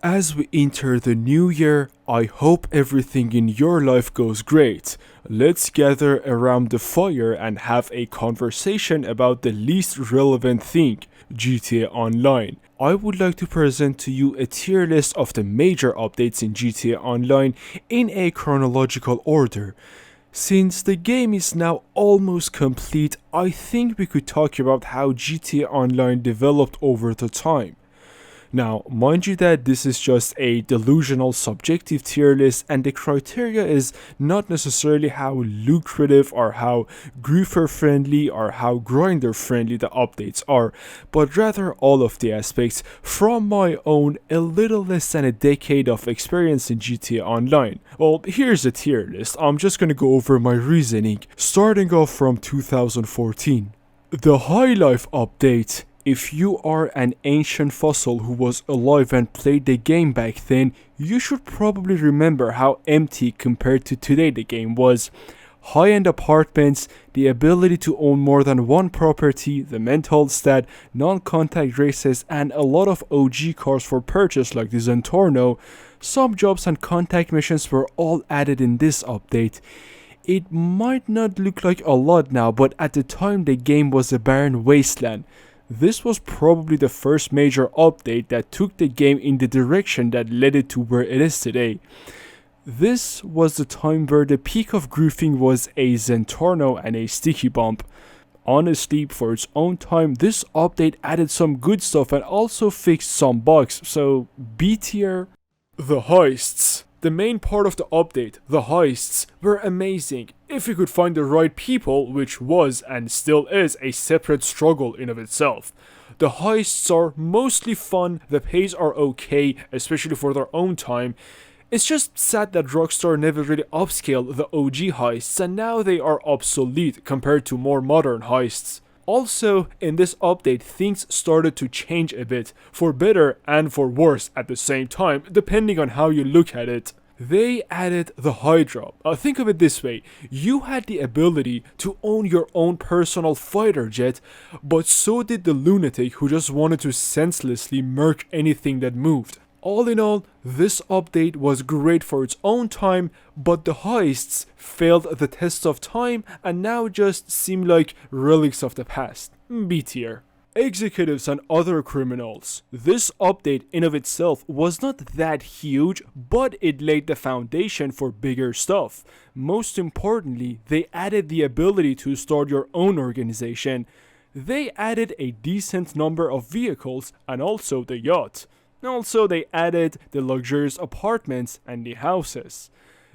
As we enter the new year, I hope everything in your life goes great. Let's gather around the fire and have a conversation about the least relevant thing, GTA Online. I would like to present to you a tier list of the major updates in GTA Online in a chronological order. Since the game is now almost complete, I think we could talk about how GTA Online developed over the time. Now, mind you that this is just a delusional subjective tier list, and the criteria is not necessarily how lucrative or how groofer friendly or how grinder friendly the updates are, but rather all of the aspects from my own a little less than a decade of experience in GTA Online. Well, here's a tier list. I'm just gonna go over my reasoning, starting off from 2014. The High Life update. If you are an ancient fossil who was alive and played the game back then, you should probably remember how empty compared to today the game was. High-end apartments, the ability to own more than one property, the mental stat, non-contact races, and a lot of OG cars for purchase like the Zentorno. Some jobs and contact missions were all added in this update. It might not look like a lot now, but at the time the game was a barren wasteland. This was probably the first major update that took the game in the direction that led it to where it is today. This was the time where the peak of grooving was a Zentorno and a sticky bump. Honestly, for its own time, this update added some good stuff and also fixed some bugs, so B tier. The heists. The main part of the update, the heists, were amazing. If you could find the right people, which was and still is a separate struggle in of itself. The heists are mostly fun, the pays are okay, especially for their own time. It's just sad that Rockstar never really upscaled the OG heists and now they are obsolete compared to more modern heists. Also, in this update, things started to change a bit, for better and for worse at the same time, depending on how you look at it. They added the Hydra. Think of it this way, you had the ability to own your own personal fighter jet, but so did the lunatic who just wanted to senselessly murk anything that moved. All in all, this update was great for its own time, but the heists failed the test of time and now just seem like relics of the past. B tier. Executives and other criminals. This update in of itself was not that huge, but it laid the foundation for bigger stuff. Most importantly, they added the ability to start your own organization. They added a decent number of vehicles and also the yacht. Also, they added the luxurious apartments and the houses.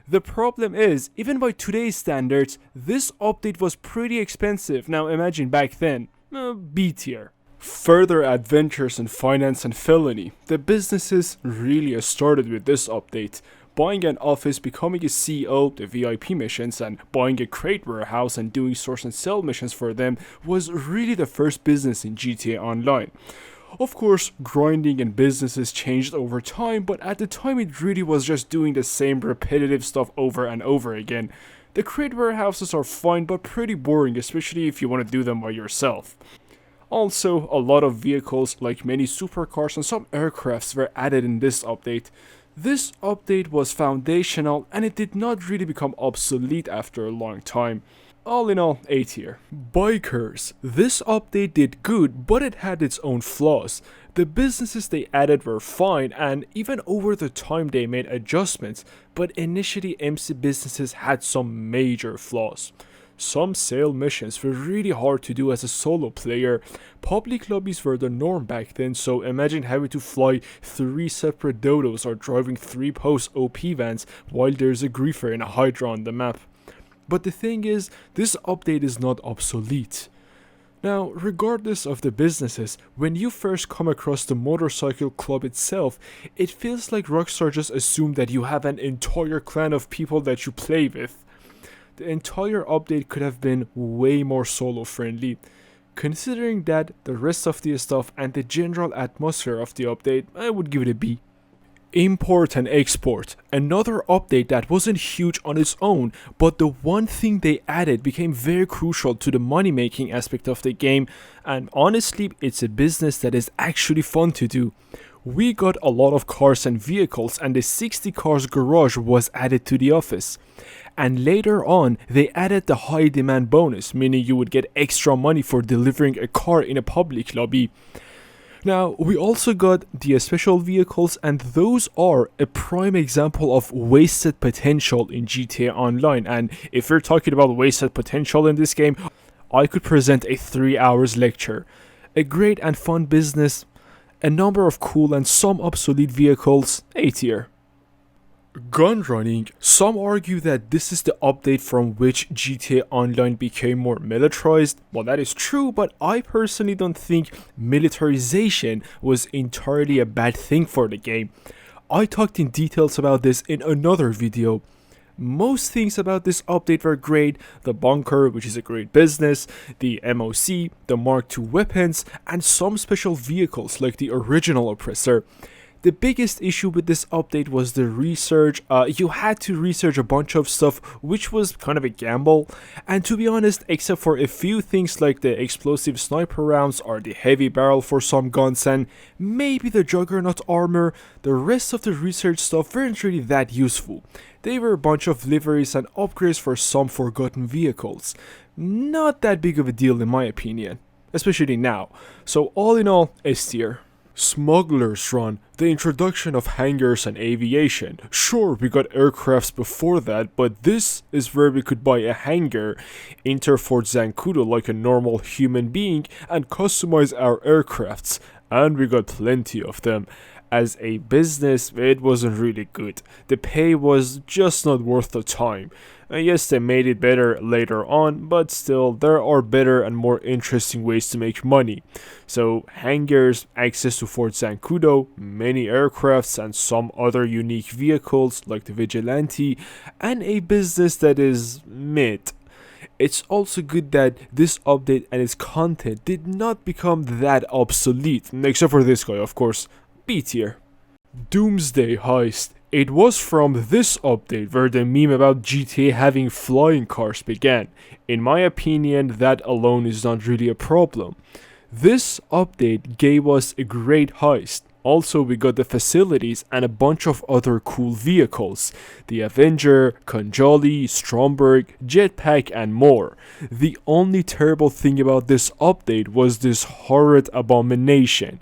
The problem is, even by today's standards, this update was pretty expensive. Now imagine back then. B tier. Further adventures in Finance and Felony. The businesses really started with this update. Buying an office, becoming a CEO, the VIP missions, and buying a crate warehouse and doing source and sell missions for them was really the first business in GTA Online. Of course, grinding and businesses changed over time, but at the time it really was just doing the same repetitive stuff over and over again. The crate warehouses are fine but pretty boring, especially if you want to do them by yourself. Also, a lot of vehicles like many supercars and some aircrafts were added in this update. This update was foundational and it did not really become obsolete after a long time. All in all, A tier. Bikers. This update did good, but it had its own flaws. The businesses they added were fine, and even over the time they made adjustments, but initially MC businesses had some major flaws. Some sale missions were really hard to do as a solo player. Public lobbies were the norm back then, so imagine having to fly 3 separate dodos or driving 3 post OP vans while there's a griefer and a Hydra on the map. But the thing is, this update is not obsolete. Now, regardless of the businesses, when you first come across the motorcycle club itself, it feels like Rockstar just assumed that you have an entire clan of people that you play with. The entire update could have been way more solo friendly. Considering that, the rest of the stuff and the general atmosphere of the update, I would give it a B. Import and export. Another update that wasn't huge on its own, but the one thing they added became very crucial to the money making aspect of the game, and honestly, it's a business that is actually fun to do. We got a lot of cars and vehicles, and the 60 cars garage was added to the office. And later on, they added the high demand bonus, meaning you would get extra money for delivering a car in a public lobby. Now, we also got the special vehicles, and those are a prime example of wasted potential in GTA Online. And if we're talking about wasted potential in this game, I could present a 3 hours lecture. A great and fun business, a number of cool and some obsolete vehicles, A tier. Gunrunning. Some argue that this is the update from which GTA Online became more militarized. Well, that is true, but I personally don't think militarization was entirely a bad thing for the game. I talked in details about this in another video. Most things about this update were great: the bunker, which is a great business, the MOC, the Mark II weapons, and some special vehicles like the original Oppressor. The biggest issue with this update was the research. You had to research a bunch of stuff, which was kind of a gamble. And to be honest, except for a few things like the explosive sniper rounds or the heavy barrel for some guns and maybe the Juggernaut armor, the rest of the research stuff weren't really that useful. They were a bunch of liveries and upgrades for some forgotten vehicles. Not that big of a deal in my opinion, especially now. So all in all, S tier. Smuggler's Run, the introduction of hangars and aviation. Sure, we got aircrafts before that, but this is where we could buy a hangar, enter Fort Zancudo like a normal human being, and customize our aircrafts. And we got plenty of them. As a business, it wasn't really good. The pay was just not worth the time. Yes, they made it better later on, but still, there are better and more interesting ways to make money. So, hangars, access to Fort Zancudo, many aircrafts, and some other unique vehicles like the Vigilante, and a business that is mid. It's also good that this update and its content did not become that obsolete, except for this guy, of course. B tier. Doomsday Heist. It was from this update where the meme about GTA having flying cars began. In my opinion, that alone is not really a problem. This update gave us a great heist. Also, we got the facilities and a bunch of other cool vehicles. The Avenger, Conjali, Stromberg, Jetpack, and more. The only terrible thing about this update was this horrid abomination.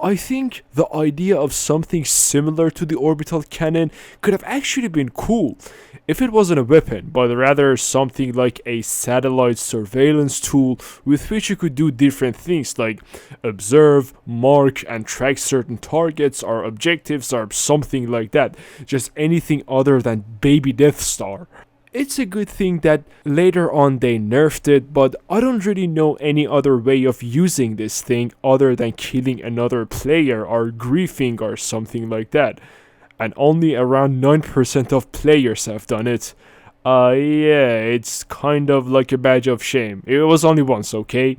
I think the idea of something similar to the orbital cannon could have actually been cool if it wasn't a weapon, but rather something like a satellite surveillance tool with which you could do different things like observe, mark, and track certain targets or objectives or something like that. Just anything other than Baby Death Star. It's a good thing that later on they nerfed it, but I don't really know any other way of using this thing other than killing another player or griefing or something like that. And only around 9% of players have done it. Yeah, it's kind of like a badge of shame. It was only once, okay?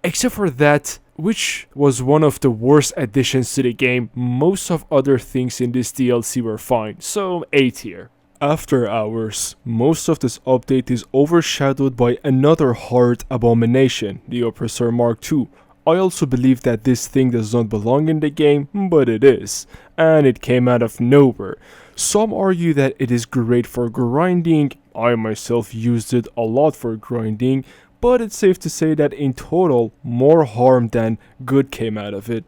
Except for that, which was one of the worst additions to the game, most of other things in this DLC were fine, so A tier. After Hours. Most of this update is overshadowed by another hard abomination, the Oppressor Mark II. I also believe that this thing does not belong in the game, but it is, and it came out of nowhere. Some argue that it is great for grinding. I myself used it a lot for grinding, but it's safe to say that in total, more harm than good came out of it.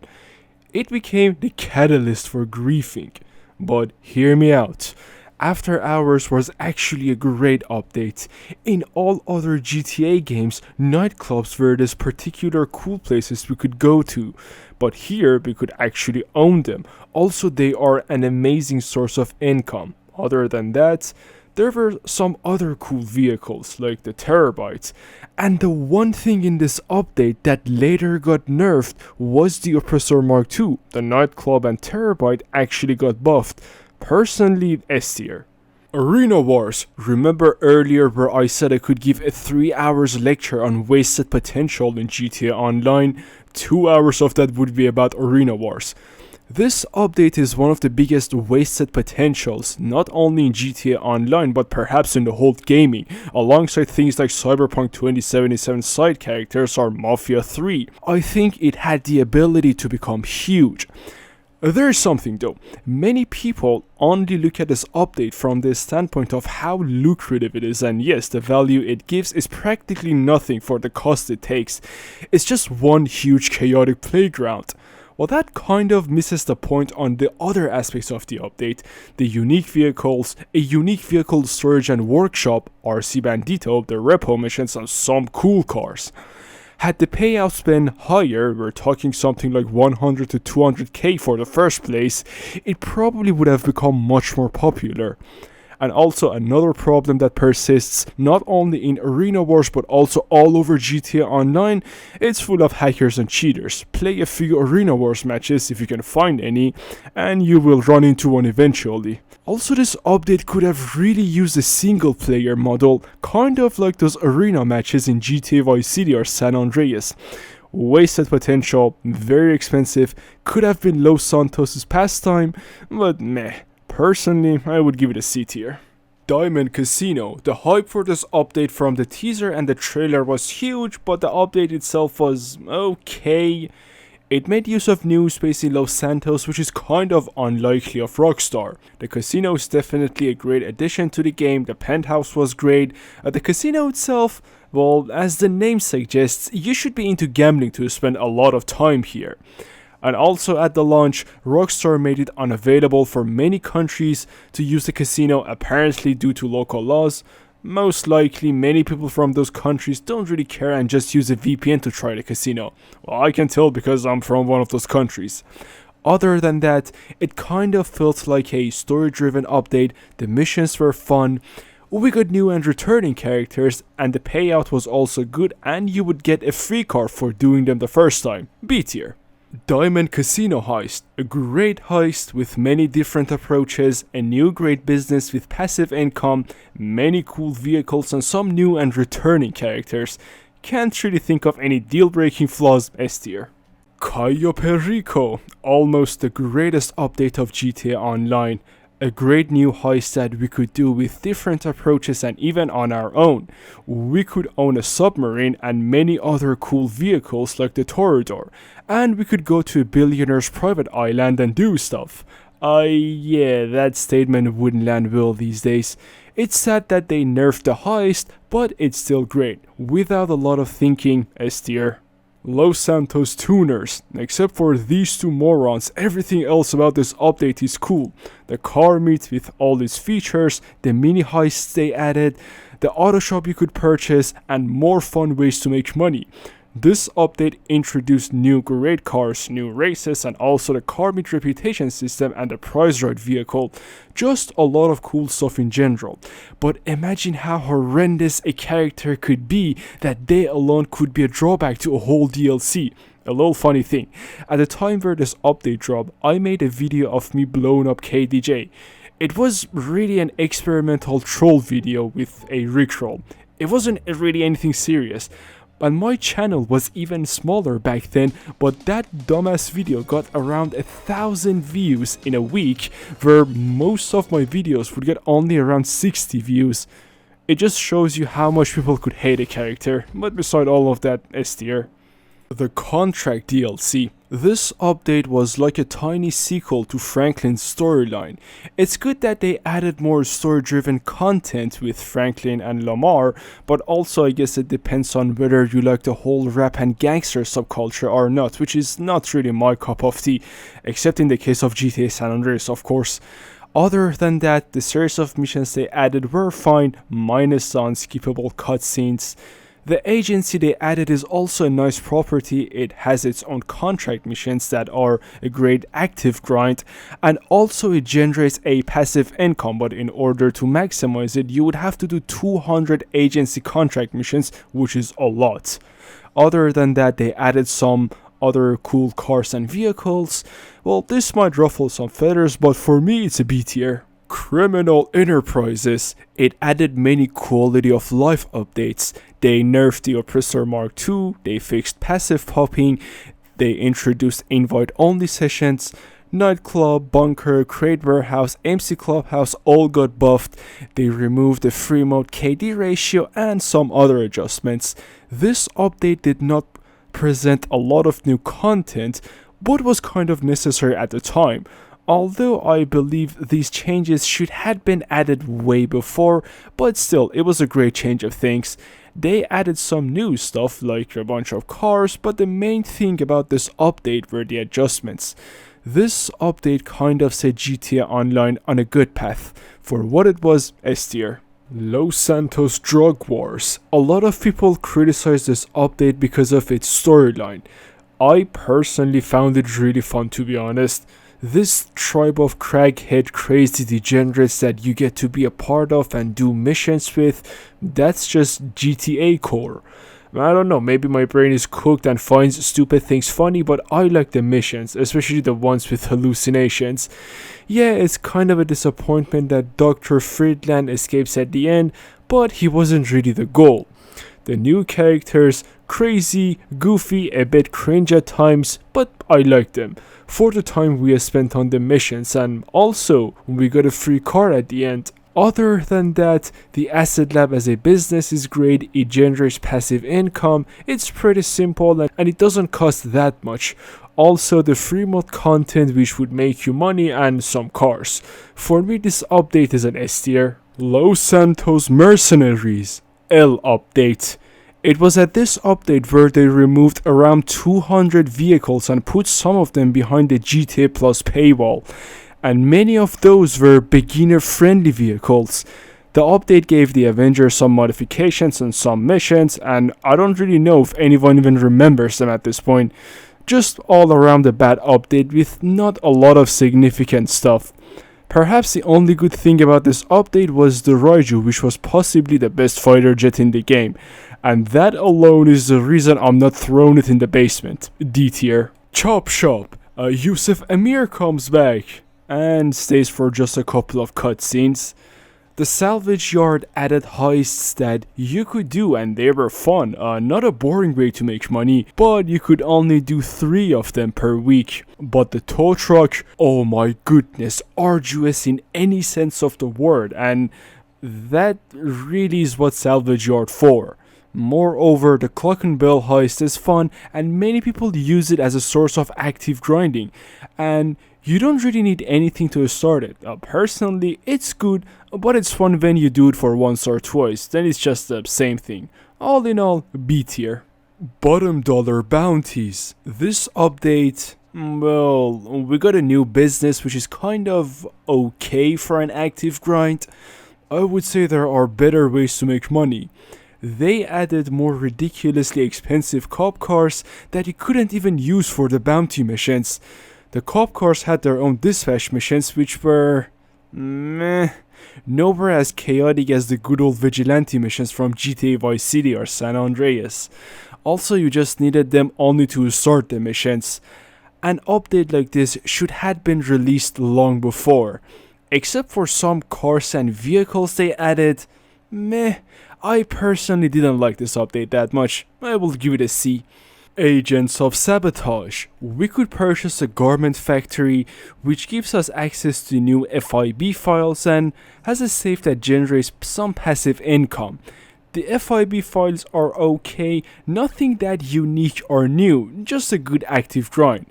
It became the catalyst for griefing. But hear me out. After Hours was actually a great update. In all other GTA games, nightclubs were these particular cool places we could go to, but here we could actually own them. Also, they are an amazing source of income. Other than that, there were some other cool vehicles like the Terabyte. And the one thing in this update that later got nerfed was the Oppressor Mark II. The nightclub and Terabyte actually got buffed. Personally, S tier. Arena Wars. Remember earlier where I said I could give a 3 hours lecture on wasted potential in GTA Online? 2 hours of that would be about Arena Wars. This update is one of the biggest wasted potentials, not only in GTA Online but perhaps in the whole gaming, alongside things like Cyberpunk 2077 side characters or Mafia 3. I think it had the ability to become huge. There's something though. Many people only look at this update from the standpoint of how lucrative it is, and yes, the value it gives is practically nothing for the cost it takes. It's just one huge chaotic playground. Well, that kind of misses the point on the other aspects of the update: the unique vehicles, a unique vehicle storage and workshop, RC Bandito, the repo missions, and some cool cars. Had the payouts been higher, we're talking something like 100 to 200k for the first place, it probably would have become much more popular. And also another problem that persists not only in Arena Wars but also all over GTA Online, it's full of hackers and cheaters. Play a few Arena Wars matches if you can find any, and you will run into one eventually. Also, this update could have really used a single player model, kind of like those arena matches in GTA Vice City or San Andreas. Wasted potential, very expensive, could have been Los Santos' pastime, but meh. Personally, I would give it a C tier. Diamond Casino. The hype for this update from the teaser and the trailer was huge, but the update itself was okay. It made use of new space in Los Santos, which is kind of unlikely of Rockstar. The casino is definitely a great addition to the game. The penthouse was great. The casino itself, well, as the name suggests, you should be into gambling to spend a lot of time here. And also at the launch, Rockstar made it unavailable for many countries to use the casino, apparently due to local laws. Most likely, many people from those countries don't really care and just use a VPN to try the casino. Well, I can tell because I'm from one of those countries. Other than that, it kind of felt like a story-driven update. The missions were fun. We got new and returning characters, and the payout was also good, and you would get a free car for doing them the first time. B tier. Diamond Casino Heist. A great heist with many different approaches, a new great business with passive income, many cool vehicles, and some new and returning characters. Can't really think of any deal-breaking flaws. S tier. Cayo Perico. Almost the greatest update of GTA Online. A great new heist that we could do with different approaches and even on our own. We could own a submarine and many other cool vehicles like the Toreador. And we could go to a billionaire's private island and do stuff. Yeah, that statement wouldn't land well these days. It's sad that they nerfed the heist, but it's still great. Without a lot of thinking, S tier. Los Santos tuners. Except for these two morons, everything else about this update is cool. The car meet with all its features, the mini heists they added, the auto shop you could purchase, and more fun ways to make money. This update introduced new great cars, new races, and also the car meet reputation system and the prize ride vehicle. Just a lot of cool stuff in general. But imagine how horrendous a character could be that they alone could be a drawback to a whole DLC. A little funny thing, at the time where this update dropped, I made a video of me blowing up KDJ. It was really an experimental troll video with a rickroll. It wasn't really anything serious. And my channel was even smaller back then, but that dumbass video got around 1,000 views in a week, where most of my videos would get only around 60 views. It just shows you how much people could hate a character, but beside all of that, S tier. The Contract DLC. This update was like a tiny sequel to Franklin's storyline. It's good that they added more story-driven content with Franklin and Lamar, but also I guess it depends on whether you like the whole rap and gangster subculture or not, which is not really my cup of tea, except in the case of GTA San Andreas, of course. Other than that, the series of missions they added were fine, minus the unskippable cutscenes. The agency they added is also a nice property. It has its own contract missions that are a great active grind, and also it generates a passive income, but in order to maximize it, you would have to do 200 agency contract missions, which is a lot. Other than that, they added some other cool cars and vehicles. Well, this might ruffle some feathers, but for me it's a B tier. Criminal Enterprises. It added many quality of life updates. They nerfed the Oppressor Mark II, they fixed passive popping, they introduced invite-only sessions, Nightclub, Bunker, Crate Warehouse, MC Clubhouse all got buffed. They removed the free mode KD ratio and some other adjustments. This update did not present a lot of new content, but was kind of necessary at the time. Although I believe these changes should have been added way before, but still, it was a great change of things. They added some new stuff like a bunch of cars, but the main thing about this update were the adjustments. This update kind of set GTA Online on a good path. For what it was, S tier. Los Santos Drug Wars. A lot of people criticize this update because of its storyline. I personally found it really fun, to be honest. This tribe of crackhead crazy degenerates that you get to be a part of and do missions with, that's just GTA core. I don't know, maybe my brain is cooked and finds stupid things funny, but I like the missions, especially the ones with hallucinations. Yeah, it's kind of a disappointment that Dr. Friedland escapes at the end, but he wasn't really the goal. The new characters, crazy, goofy, a bit cringe at times, but I like them. For the time we spent on the missions, and also we got a free car at the end. Other than that, the Acid Lab as a business is great, it generates passive income, it's pretty simple and it doesn't cost that much. Also the free mod content which would make you money and some cars. For me this update is an S tier. Los Santos Mercenaries L update. It was at this update where they removed around 200 vehicles and put some of them behind the GTA Plus paywall. And many of those were beginner-friendly vehicles. The update gave the Avengers some modifications and some missions, and I don't really know if anyone even remembers them at this point. Just all around a bad update with not a lot of significant stuff. Perhaps the only good thing about this update was the Raiju, which was possibly the best fighter jet in the game. And that alone is the reason I'm not throwing it in the basement. D tier. Chop Shop. Yusuf Amir comes back and stays for just a couple of cutscenes. The salvage yard added heists that you could do and they were fun, not a boring way to make money, but you could only do 3 of them per week. But the tow truck, oh my goodness, arduous in any sense of the word, and that really is what salvage yard for. Moreover, the Clock and Bell heist is fun and many people use it as a source of active grinding, and you don't really need anything to start it. Personally, it's good, but it's fun when you do it for once or twice, then it's just the same thing. All in all, B tier. Bottom dollar bounties. This update, well, we got a new business which is kind of okay for an active grind. I would say there are better ways to make money. They added more ridiculously expensive cop cars that you couldn't even use for the bounty missions. The cop cars had their own dispatch missions which were meh, nowhere as chaotic as the good old vigilante missions from GTA Vice City or San Andreas. Also, you just needed them only to start the missions. An update like this should have been released long before. Except for some cars and vehicles they added, meh. I personally didn't like this update that much. I will give it a C. Agents of Sabotage. We could purchase a garment factory which gives us access to new FIB files and has a safe that generates some passive income. The FIB files are okay, nothing that unique or new, just a good active grind.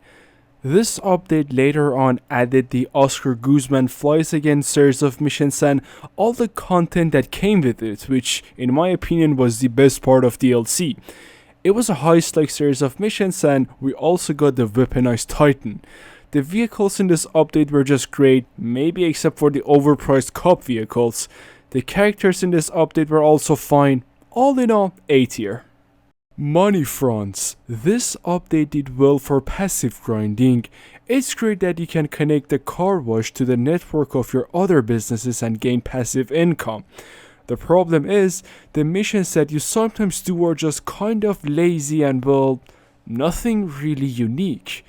This update later on added the Oscar Guzman Flies Again series of missions and all the content that came with it, which in my opinion was the best part of DLC. It was a heist-like series of missions and we also got the Weaponized Titan. The vehicles in this update were just great, maybe except for the overpriced cop vehicles. The characters in this update were also fine. All in all, A tier. Money fronts. This update did well for passive grinding. It's great that you can connect the car wash to the network of your other businesses and gain passive income. The problem is, the missions that you sometimes do are just kind of lazy and well, nothing really unique.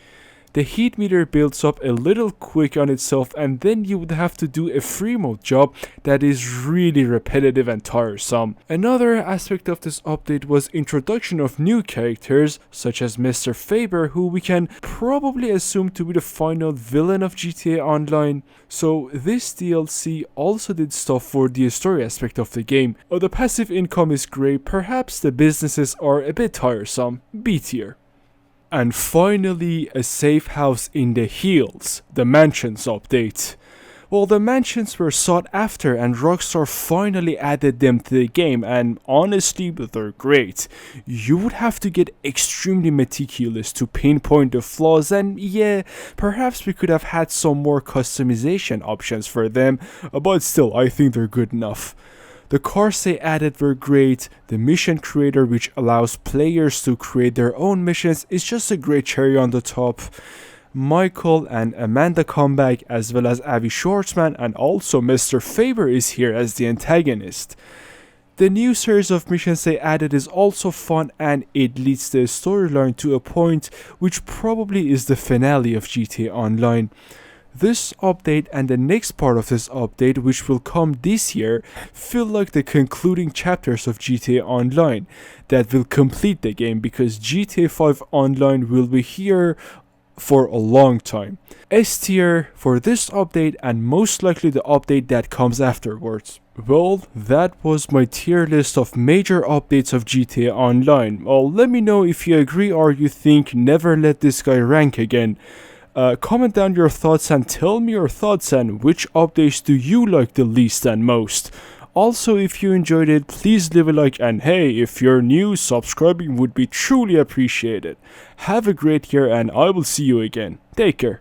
The heat meter builds up a little quick on itself and then you would have to do a free mode job that is really repetitive and tiresome. Another aspect of this update was introduction of new characters such as Mr. Faber, who we can probably assume to be the final villain of GTA Online. So this DLC also did stuff for the story aspect of the game. The passive income is great, perhaps the businesses are a bit tiresome. B tier. And finally, a safe house in the hills, the Mansions update. Well, the mansions were sought after and Rockstar finally added them to the game, and honestly, they're great. You would have to get extremely meticulous to pinpoint the flaws, and yeah, perhaps we could have had some more customization options for them, but still, I think they're good enough. The cars they added were great. The mission creator, which allows players to create their own missions, is just a great cherry on the top. Michael and Amanda come back, as well as Avi Schwartzman, and also Mr. Faber is here as the antagonist. The new series of missions they added is also fun, and it leads the storyline to a point which probably is the finale of GTA Online. This update and the next part of this update, which will come this year, feel like the concluding chapters of GTA Online that will complete the game, because GTA 5 Online will be here for a long time. S tier for this update, and most likely the update that comes afterwards. Well, that was my tier list of major updates of GTA Online. Well, let me know if you agree or you think never let this guy rank again. Comment down your thoughts and tell me your thoughts and which updates do you like the least and most. Also, if you enjoyed it, please leave a like, and hey, if you're new, subscribing would be truly appreciated. Have a great year, and I will see you again. Take care.